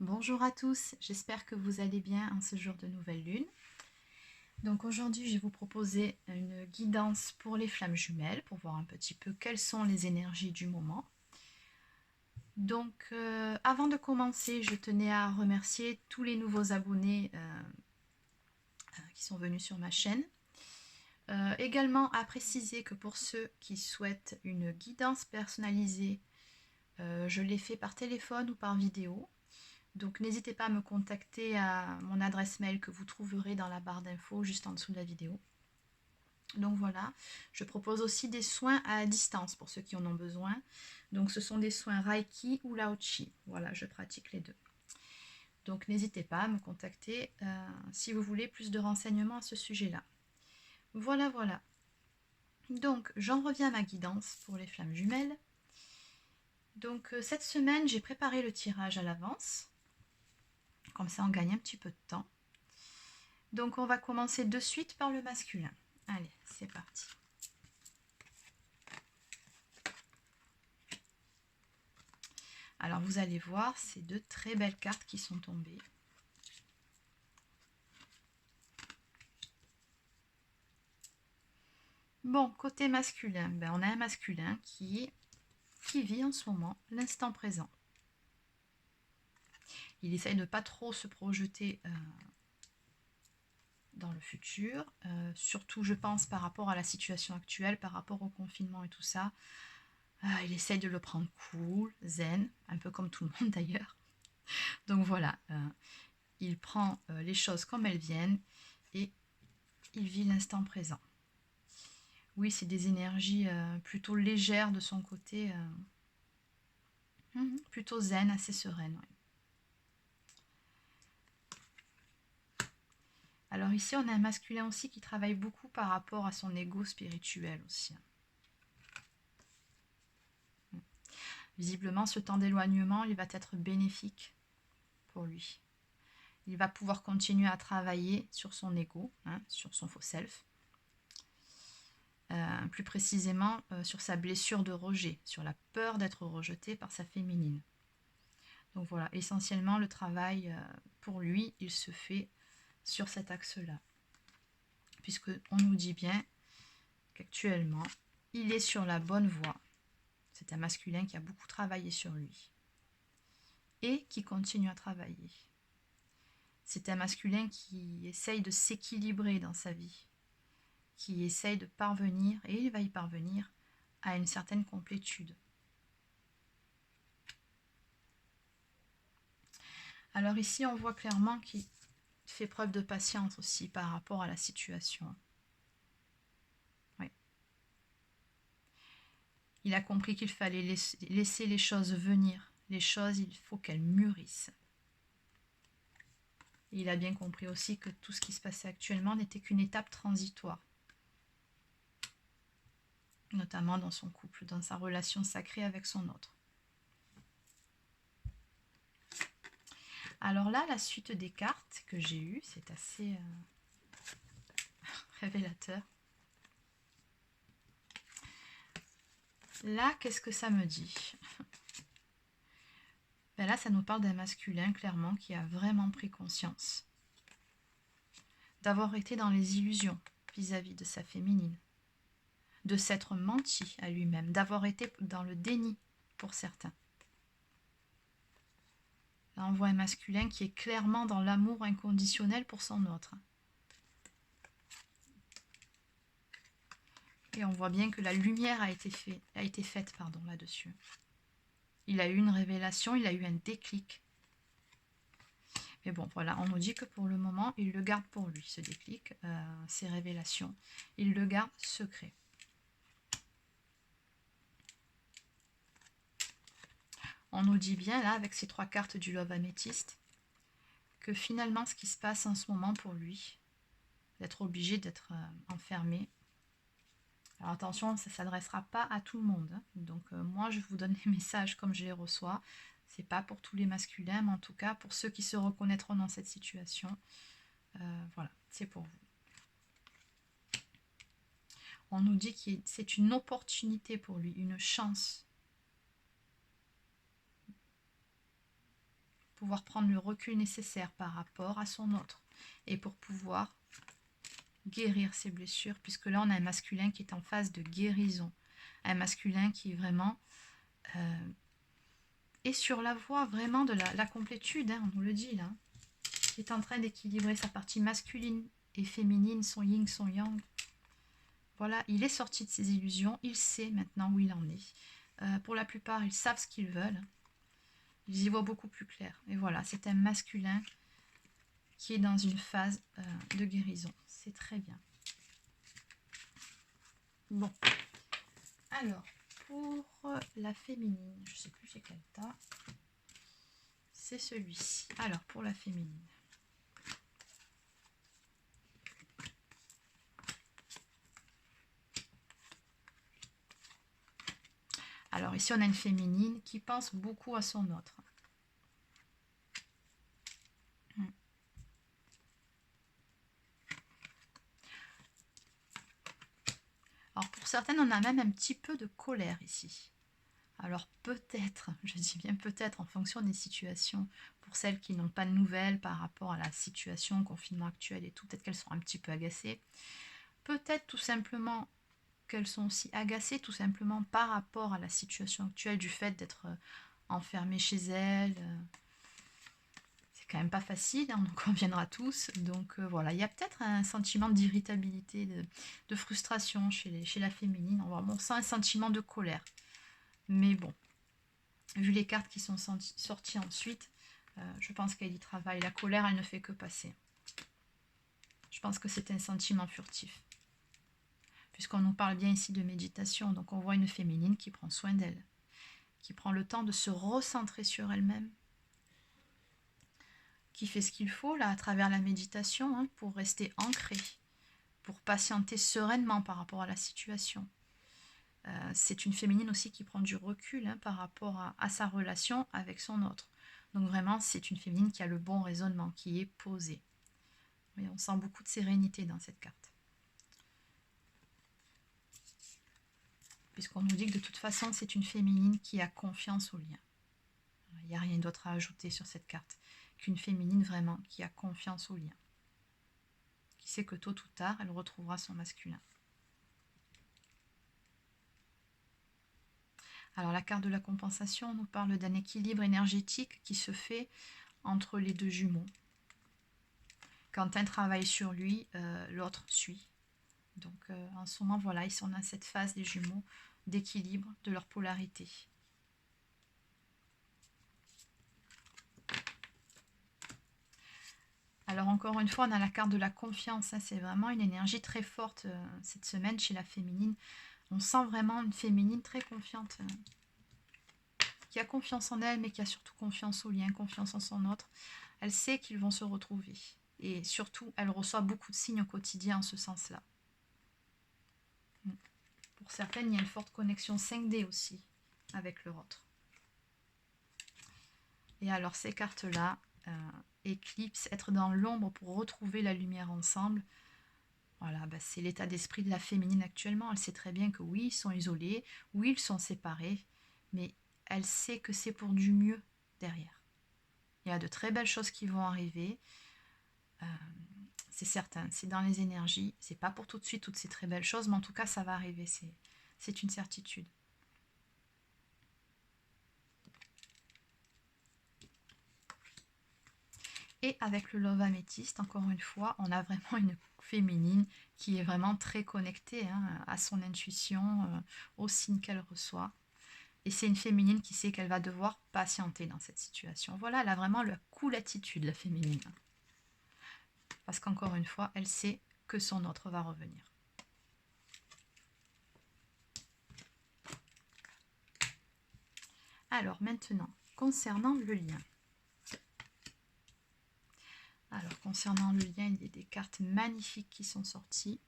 Bonjour à tous, j'espère que vous allez bien en ce jour de nouvelle lune. Donc aujourd'hui, je vais vous proposer une guidance pour les flammes jumelles, pour voir un petit peu quelles sont les énergies du moment. Donc avant de commencer, je tenais à remercier tous les nouveaux abonnés qui sont venus sur ma chaîne. Également à préciser que pour ceux qui souhaitent une guidance personnalisée, je l'ai fait par téléphone ou par vidéo. Donc n'hésitez pas à me contacter à mon adresse mail que vous trouverez dans la barre d'infos juste en dessous de la vidéo. Donc voilà, je propose aussi des soins à distance pour ceux qui en ont besoin. Donc ce sont des soins Reiki ou Lao Chi. Voilà, je pratique les deux. Donc n'hésitez pas à me contacter si vous voulez plus de renseignements à ce sujet-là. Voilà, voilà. Donc j'en reviens à ma guidance pour les flammes jumelles. Donc cette semaine, j'ai préparé le tirage à l'avance. Comme ça, on gagne un petit peu de temps. Donc on va commencer de suite par le masculin. Allez, c'est parti. Alors vous allez voir, c'est de très belles cartes qui sont tombées. Bon, côté masculin, on a un masculin qui vit en ce moment l'instant présent. Il essaye de ne pas trop se projeter dans le futur, surtout je pense par rapport à la situation actuelle, par rapport au confinement et tout ça. Il essaye de le prendre cool, zen, un peu comme tout le monde d'ailleurs. Donc voilà, il prend les choses comme elles viennent et il vit l'instant présent. Oui, c'est des énergies plutôt légères de son côté, plutôt zen, assez sereine. Ouais. Alors ici, on a un masculin aussi qui travaille beaucoup par rapport à son ego spirituel aussi. Visiblement, ce temps d'éloignement, il va être bénéfique pour lui. Il va pouvoir continuer à travailler sur son ego, sur son faux self. Plus précisément sur sa blessure de rejet, sur la peur d'être rejeté par sa féminine. Donc voilà, essentiellement le travail pour lui, il se fait sur cet axe-là. Puisque on nous dit bien qu'actuellement, il est sur la bonne voie. C'est un masculin qui a beaucoup travaillé sur lui et qui continue à travailler. C'est un masculin qui essaye de s'équilibrer dans sa vie, qui essaye de parvenir, et il va y parvenir, à une certaine complétude. Alors ici, on voit clairement qu'il fait preuve de patience aussi par rapport à la situation. Oui. Il a compris qu'il fallait laisser les choses venir. Les choses, il faut qu'elles mûrissent. Et il a bien compris aussi que tout ce qui se passait actuellement n'était qu'une étape transitoire. Notamment dans son couple, dans sa relation sacrée avec son autre. Alors là, la suite des cartes que j'ai eues, c'est assez révélateur. Là, qu'est-ce que ça me dit? Là, ça nous parle d'un masculin, clairement, qui a vraiment pris conscience d'avoir été dans les illusions vis-à-vis de sa féminine, de s'être menti à lui-même, d'avoir été dans le déni pour certains. Là, on voit un masculin qui est clairement dans l'amour inconditionnel pour son autre. Et on voit bien que la lumière a été faite là-dessus. Il a eu une révélation, il a eu un déclic. Mais bon, voilà, on nous dit que pour le moment, il le garde pour lui, ce déclic, ces révélations. Il le garde secret. On nous dit bien, là, avec ces 3 cartes du Love Améthyste, que finalement, ce qui se passe en ce moment pour lui, d'être obligé d'être enfermé. Alors attention, ça ne s'adressera pas à tout le monde. Hein. Donc moi, je vous donne les messages comme je les reçois. C'est pas pour tous les masculins, mais en tout cas, pour ceux qui se reconnaîtront dans cette situation, voilà, c'est pour vous. On nous dit que c'est une opportunité pour lui, une chance pouvoir prendre le recul nécessaire par rapport à son autre et pour pouvoir guérir ses blessures, puisque là on a un masculin qui est en phase de guérison, un masculin qui vraiment est sur la voie vraiment de la complétude, hein, on nous le dit là, qui est en train d'équilibrer sa partie masculine et féminine, son yin, son yang. Voilà, il est sorti de ses illusions, il sait maintenant où il en est. Pour la plupart, ils savent ce qu'ils veulent, ils y voient beaucoup plus clair. Et voilà, c'est un masculin qui est dans une phase de guérison. C'est très bien. Bon, alors, pour la féminine, je ne sais plus c'est quel tas, c'est celui-ci. Alors, pour la féminine. Alors ici, on a une féminine qui pense beaucoup à son autre. Alors pour certaines, on a même un petit peu de colère ici. Alors peut-être, je dis bien peut-être en fonction des situations, pour celles qui n'ont pas de nouvelles par rapport à la situation, au confinement actuel et tout, peut-être qu'elles sont un petit peu agacées. Peut-être tout simplement qu'elles sont aussi agacées tout simplement par rapport à la situation actuelle du fait d'être enfermées chez elles. C'est quand même pas facile, hein, on en conviendra tous. Donc voilà, il y a peut-être un sentiment d'irritabilité, de frustration chez la féminine. On sent un sentiment de colère. Mais bon, vu les cartes qui sont sorties ensuite, je pense qu'elle y travaille. La colère, elle ne fait que passer. Je pense que c'est un sentiment furtif. Puisqu'on nous parle bien ici de méditation, donc on voit une féminine qui prend soin d'elle, qui prend le temps de se recentrer sur elle-même, qui fait ce qu'il faut là à travers la méditation hein, pour rester ancrée, pour patienter sereinement par rapport à la situation. C'est une féminine aussi qui prend du recul hein, par rapport à sa relation avec son autre. Donc vraiment, c'est une féminine qui a le bon raisonnement, qui est posée. Oui, on sent beaucoup de sérénité dans cette carte. Puisqu'on nous dit que de toute façon, c'est une féminine qui a confiance au lien. Il n'y a rien d'autre à ajouter sur cette carte qu'une féminine vraiment qui a confiance au lien. Qui sait que tôt ou tard, elle retrouvera son masculin. Alors la carte de la compensation nous parle d'un équilibre énergétique qui se fait entre les deux jumeaux. Quand un travaille sur lui, l'autre suit. Donc en ce moment, voilà, ils sont dans cette phase des jumeaux d'équilibre de leur polarité. Alors encore une fois, on a la carte de la confiance. Hein, c'est vraiment une énergie très forte cette semaine chez la féminine. On sent vraiment une féminine très confiante. Qui a confiance en elle, mais qui a surtout confiance au lien, confiance en son autre. Elle sait qu'ils vont se retrouver. Et surtout, elle reçoit beaucoup de signes au quotidien en ce sens-là. Pour certaines, il y a une forte connexion 5D aussi avec leur autre. Et alors, ces cartes-là, éclipse, être dans l'ombre pour retrouver la lumière ensemble. Voilà, bah c'est l'état d'esprit de la féminine actuellement. Elle sait très bien que oui, ils sont isolés, oui, ils sont séparés, mais elle sait que c'est pour du mieux derrière. Il y a de très belles choses qui vont arriver. C'est certain, c'est dans les énergies. C'est pas pour tout de suite toutes ces très belles choses, mais en tout cas, ça va arriver. C'est une certitude. Et avec le Love Améthyste, encore une fois, on a vraiment une féminine qui est vraiment très connectée hein, à son intuition, aux signes qu'elle reçoit. Et c'est une féminine qui sait qu'elle va devoir patienter dans cette situation. Voilà, elle a vraiment la cool attitude, la féminine. Parce qu'encore une fois, elle sait que son autre va revenir. Alors maintenant, concernant le lien. Alors concernant le lien, il y a des cartes magnifiques qui sont sorties.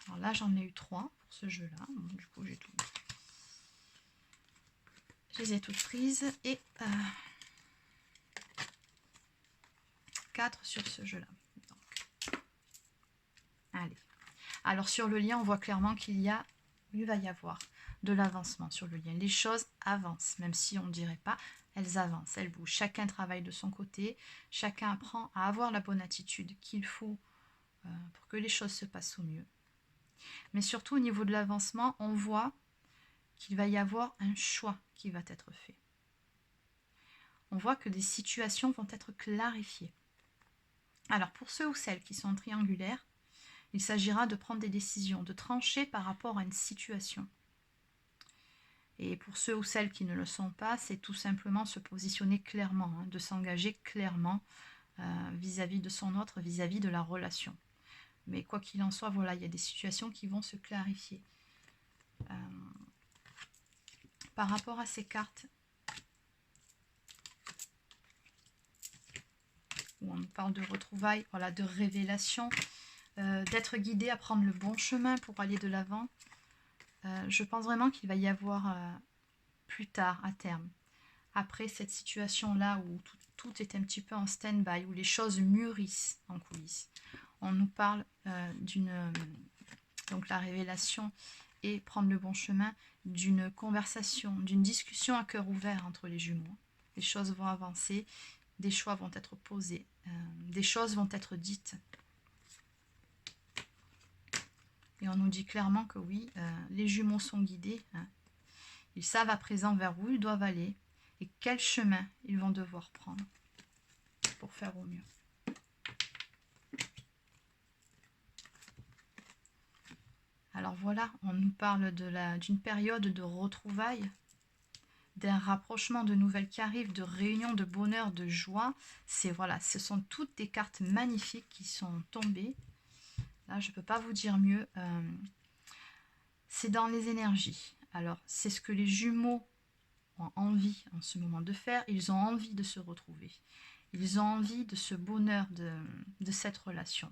Alors là, j'en ai eu 3 pour ce jeu-là. Bon, du coup, j'ai tout. Je les ai toutes prises et 4 sur ce jeu-là. Allez. Alors sur le lien, on voit clairement il va y avoir de l'avancement sur le lien. Les choses avancent, même si on ne dirait pas, elles avancent, elles bougent. Chacun travaille de son côté, chacun apprend à avoir la bonne attitude qu'il faut pour que les choses se passent au mieux. Mais surtout au niveau de l'avancement, on voit qu'il va y avoir un choix qui va être fait. On voit que des situations vont être clarifiées. Alors pour ceux ou celles qui sont triangulaires, il s'agira de prendre des décisions, de trancher par rapport à une situation. Et pour ceux ou celles qui ne le sont pas, c'est tout simplement se positionner clairement, de s'engager clairement vis-à-vis de son autre, vis-à-vis de la relation. Mais quoi qu'il en soit, voilà, il y a des situations qui vont se clarifier. Par rapport à ces cartes, où on parle de retrouvailles, voilà, de révélation, d'être guidé à prendre le bon chemin pour aller de l'avant. Je pense vraiment qu'il va y avoir plus tard, à terme, après cette situation-là où tout est un petit peu en stand-by, où les choses mûrissent en coulisses. On nous parle donc la révélation et prendre le bon chemin, d'une conversation, d'une discussion à cœur ouvert entre les jumeaux. Les choses vont avancer, des choix vont être posés, des choses vont être dites. Et on nous dit clairement que oui, les jumeaux sont guidés. Ils savent à présent vers où ils doivent aller et quel chemin ils vont devoir prendre pour faire au mieux. Alors voilà, on nous parle d'une période de retrouvailles, d'un rapprochement de nouvelles qui arrivent, de réunions, de bonheur, de joie. Voilà, ce sont toutes des cartes magnifiques qui sont tombées. Là, je ne peux pas vous dire mieux. C'est dans les énergies. Alors, c'est ce que les jumeaux ont envie en ce moment de faire. Ils ont envie de se retrouver. Ils ont envie de ce bonheur, de cette relation.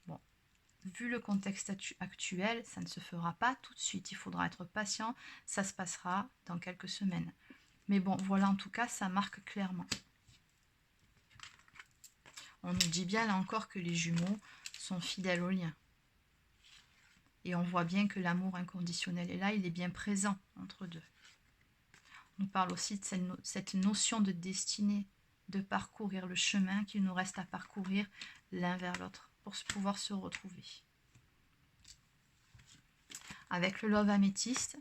Bon, vu le contexte actuel, ça ne se fera pas tout de suite. Il faudra être patient. Ça se passera dans quelques semaines. Mais bon, voilà, en tout cas, ça marque clairement. On nous dit bien, là encore, que les jumeaux sont fidèles au lien. Et on voit bien que l'amour inconditionnel est là, il est bien présent entre deux. On nous parle aussi de cette notion de destinée, de parcourir le chemin qu'il nous reste à parcourir l'un vers l'autre pour pouvoir se retrouver. Avec le Love Améthyste,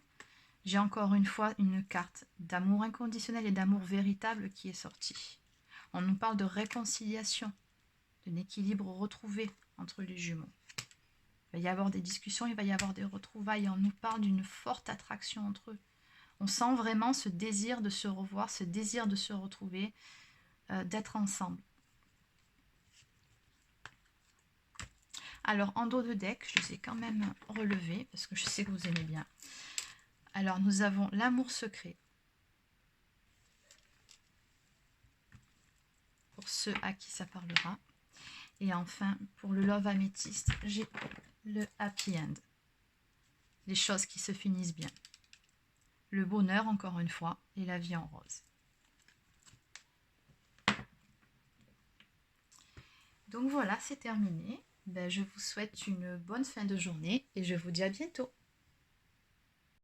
j'ai encore une fois une carte d'amour inconditionnel et d'amour véritable qui est sortie. On nous parle de réconciliation, d'un équilibre retrouvé entre les jumeaux. Il va y avoir des discussions, il va y avoir des retrouvailles. On nous parle d'une forte attraction entre eux. On sent vraiment ce désir de se revoir, ce désir de se retrouver, d'être ensemble. Alors, en dos de deck, je les ai quand même relevés, parce que je sais que vous aimez bien. Alors, nous avons l'amour secret. Pour ceux à qui ça parlera. Et enfin, pour le Love Améthyste, j'ai le Happy End. Les choses qui se finissent bien. Le bonheur, encore une fois, et la vie en rose. Donc voilà, c'est terminé. Je vous souhaite une bonne fin de journée et je vous dis à bientôt.